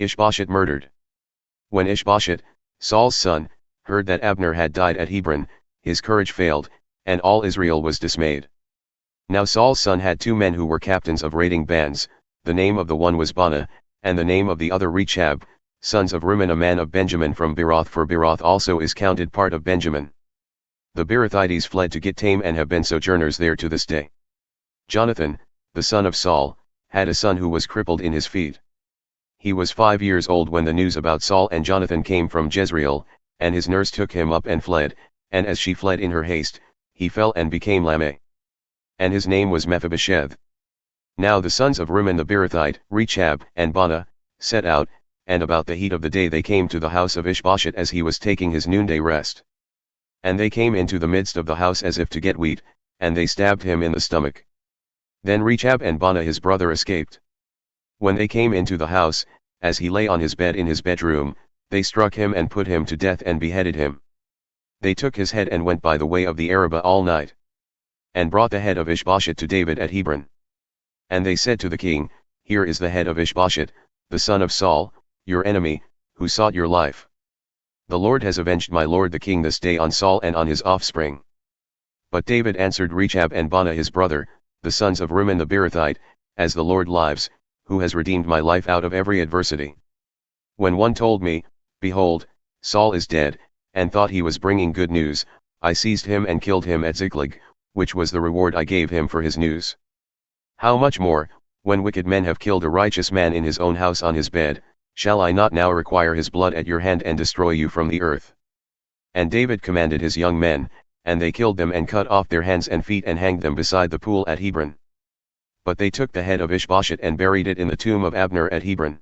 Ish-bosheth murdered. When Ish-bosheth, Saul's son, heard that Abner had died at Hebron, his courage failed, and all Israel was dismayed. Now Saul's son had 2 men who were captains of raiding bands, the name of the one was Baanah, and the name of the other Rechab, sons of Rimmon, a man of Benjamin from Beeroth, for Beeroth also is counted part of Benjamin. The Beerothites fled to Gittaim and have been sojourners there to this day. Jonathan, the son of Saul, had a son who was crippled in his feet. He was 5 years old when the news about Saul and Jonathan came from Jezreel, and his nurse took him up and fled, and as she fled in her haste, he fell and became lame. And his name was Mephibosheth. Now the sons of Rimmon the Beerothite, Rechab and Baanah, set out, and about the heat of the day they came to the house of Ish-bosheth as he was taking his noonday rest. And they came into the midst of the house as if to get wheat, and they stabbed him in the stomach. Then Rechab and Baanah his brother escaped. When they came into the house, as he lay on his bed in his bedroom, they struck him and put him to death and beheaded him. They took his head and went by the way of the Arabah all night. And brought the head of Ish-bosheth to David at Hebron. And they said to the king, Here is the head of Ish-bosheth, the son of Saul, your enemy, who sought your life. The Lord has avenged my lord the king this day on Saul and on his offspring. But David answered Rechab and Baanah his brother, the sons of Rimmon the Beerothite, As the Lord lives, who has redeemed my life out of every adversity. When one told me, Behold, Saul is dead, and thought he was bringing good news, I seized him and killed him at Ziklag, which was the reward I gave him for his news. How much more, when wicked men have killed a righteous man in his own house on his bed, shall I not now require his blood at your hand and destroy you from the earth? And David commanded his young men, and they killed them and cut off their hands and feet and hanged them beside the pool at Hebron. But they took the head of Ish-bosheth and buried it in the tomb of Abner at Hebron.